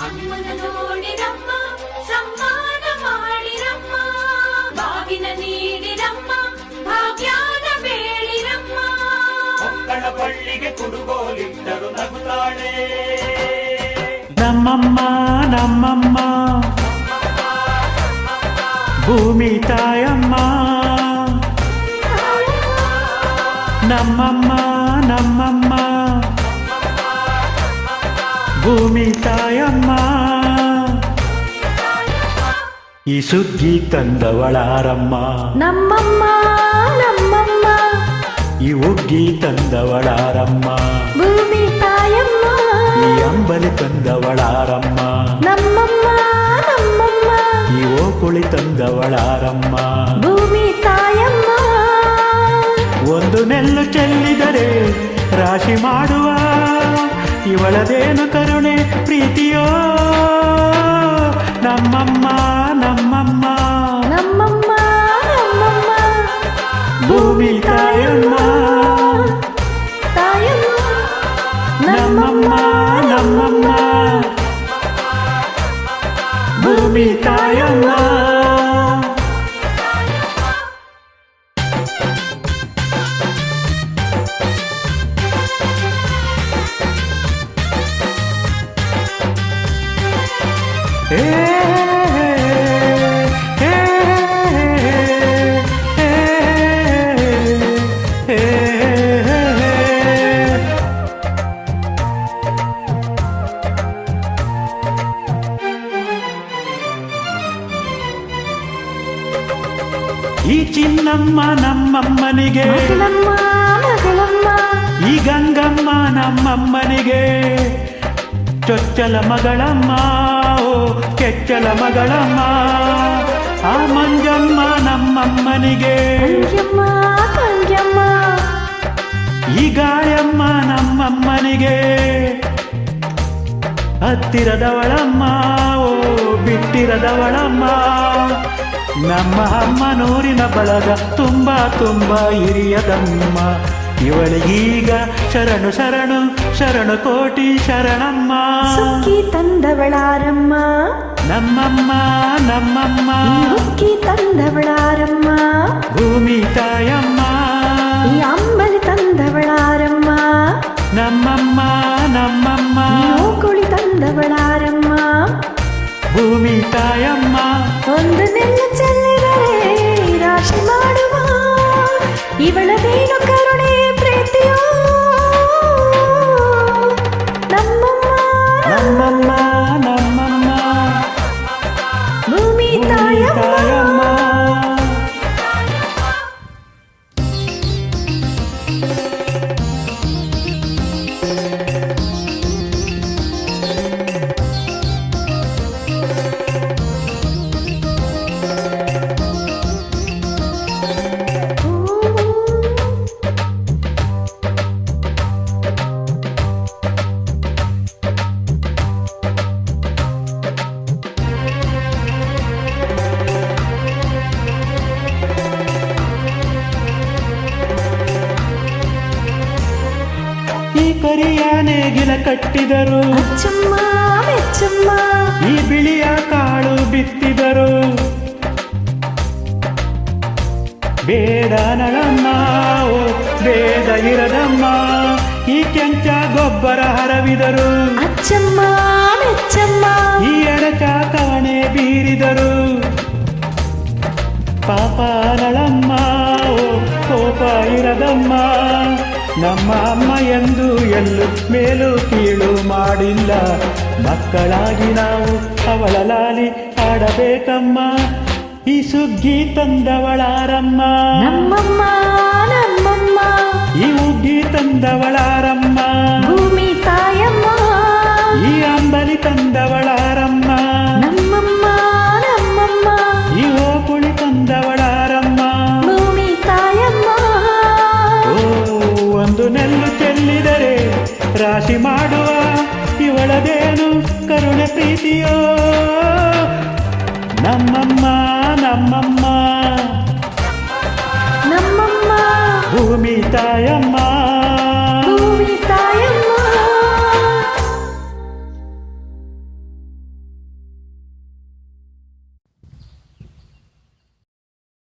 ಅಮ್ಮನ ನೋಡಿರಮ್ಮ ಸಮ್ಮಾನ ಮಾಡಿರಮ್ಮ ಬಾಗಿನ ನೀಡಿರಮ್ಮ ಭಾಗ್ಯಾನ ಬೇಡಿರಮ್ಮ ಮಕ್ಕಳ ಬಳ್ಳಿಗೆ ಕುಡುಗೋಲಿಟ್ಟರು ನಗುತ್ತಾಳೆ ನಮ್ಮಮ್ಮ ನಮ್ಮಮ್ಮ ಭೂಮಿ ತಾಯಮ್ಮ ನಮ್ಮಮ್ಮ ನಮ್ಮಮ್ಮ ಭೂಮಿ ತಾಯಮ್ಮ ಈ ಸುಗ್ಗಿ ತಂದವಳಾರಮ್ಮ ನಮ್ಮಮ್ಮ ನಮ್ಮಮ್ಮ ಈ ಉಗ್ಗಿ ತಂದವಳಾರಮ್ಮ ಭೂಮಿ ತಾಯಮ್ಮ ಈ ಅಂಬಲಿ ತಂದವಳಾರಮ್ಮ ನಮ್ಮಮ್ಮ ನಮ್ಮಮ್ಮ ಈ ಓಕುಳಿ ತಂದವಳಾರಮ್ಮ ಭೂಮಿ ತಾಯಮ್ಮ ಒಂದು ನೆಲ್ಲು ಚೆಲ್ಲಿದರೆ ರಾಶಿ ಮಾಡುವ ಇವಳದೇನು ಕರುಣೆ ಪ್ರೀತಿಯೋ ನಮ್ಮಮ್ಮ ನಮ್ಮಮ್ಮ ನಮ್ಮಮ್ಮ ನಮ್ಮಮ್ಮ ಭೂಮಿ ತಾಯಮ್ಮ ತಾಯಮ್ಮ ನಮ್ಮಮ್ಮ ನಮ್ಮಮ್ಮ ಭೂಮಿ ತಾಯಮ್ಮ ಈ ಚಿನ್ನಮ್ಮ ನಮ್ಮಮ್ಮನಿಗೆ ಮಗಳಮ್ಮ ಮಗಳಮ್ಮ ಈ ಗಂಗಮ್ಮ ನಮ್ಮಮ್ಮನಿಗೆ ಚೊಚ್ಚಲ ಮಗಳಮ್ಮ ಓ ಕೆಚ್ಚಲ ಮಗಳಮ್ಮ ಆ ಮಂಜಮ್ಮ ನಮ್ಮಮ್ಮನಿಗೆ ಕಂಜಮ್ಮ ಕಂಜಮ್ಮ ಈ ಗಾಯಮ್ಮ ನಮ್ಮಮ್ಮನಿಗೆ ಹತ್ತಿರದವಳಮ್ಮ ಓ ಬಿಟ್ಟಿರದವಳಮ್ಮ ನಮ್ಮ ಅಮ್ಮ ನೂರಿನ ಬಳಗ ತುಂಬಾ ತುಂಬಾ ಹಿರಿಯದಮ್ಮ ಇವಳಿಗೀಗ ಶರಣು ಶರಣು ಶರಣು ಕೋಟಿ ಶರಣಮ್ಮ ಸುಕ್ಕಿ ತಂದವಳಾರಮ್ಮ ನಮ್ಮಮ್ಮ ನಮ್ಮಮ್ಮ ಮುಕ್ಕಿ ತಂದವಳಾರಮ್ಮ ಭೂಮಿ ತಾಯಮ್ಮ ಈ ಅಂಬಲಿ ತಂದವಳಾರಮ್ಮ ನಮ್ಮಮ್ಮ ನಮ್ಮಮ್ಮ ಕುಳಿ ತಂದವಳಾರಮ್ಮ ಭೂಮಿ ತಾಯಮ್ಮ ಒಂದು ನೆಲ್ಲು ಚೆಲ್ಲಿದರೆ ರಾಶಿ ಮಾಡುವ ಇವಳದೇನು ಕರುಣೆ ಪ್ರೀತಿಯೋ ನಮ್ಮಮ್ಮ ನಮ್ಮಮ್ಮ ನಮ್ಮಮ್ಮ ಭೂಮಿ ಭೂಮಿ ತಾಯಮ್ಮ ತಾಯಮ್ಮ ಈ ಕರಿಯ ನೇಗಿಲ ಕಟ್ಟಿದರು ಅಚ್ಚಮ್ಮ ಮೆಚ್ಚಮ್ಮ ಈ ಬಿಳಿಯ ಕಾಳು ಬಿತ್ತಿದರು ಬೇಡ ನಳಮ್ಮ ಓ ಬೇಡ ಇರದಮ್ಮ ಈ ಕೆಂಚ ಗೊಬ್ಬರ ಹರವಿದರು ಅಚ್ಚಮ್ಮ ಮೆಚ್ಚಮ್ಮ ಈ ಎಡಕ ಕವಣೆ ಬೀರಿದರು ಪಾಪ ನಳಮ್ಮ ಓ ಕೋಪ ಇರದಮ್ಮ ನಮ್ಮ ಅಮ್ಮ ಎಂದು ಎಲ್ಲೂ ಮೇಲು ಕೀಳು ಮಾಡಿಲ್ಲ ಮಕ್ಕಳಾಗಿ ನಾವು ಅವಳ ಲಾಲಿ ಆಡಬೇಕಮ್ಮ ಈ ಸುಗ್ಗಿ ತಂದವಳಾರಮ್ಮ ನಮ್ಮಮ್ಮ ನಮ್ಮಮ್ಮ ಈ ಉಗ್ಗಿ ತಂದವಳಾರಮ್ಮ ಭೂಮಿ ತಾಯಮ್ಮ ಈ ಅಂಬಲಿ ತಂದವಳಾರಮ್ಮ ನಮ್ಮಮ್ಮ ನಮ್ಮಮ್ಮ ಈ ಓಕುಳಿ ತಂದವಳಾರಮ್ಮ ಭೂಮಿ ತಾಯಮ್ಮ ಓ ಒಂದು ನೆಲ್ಲು ಚೆಲ್ಲಿದರೆ ರಾಶಿ ಮಾಡುವ ಇವಳದೇನು ಕರುಣೆ ಪ್ರೀತಿಯೋ ನಮ್ಮಮ್ಮ ನಮ್ಮಮ್ಮ ನಮ್ಮಮ್ಮ ಭೂಮಿ ತಾಯಮ್ಮ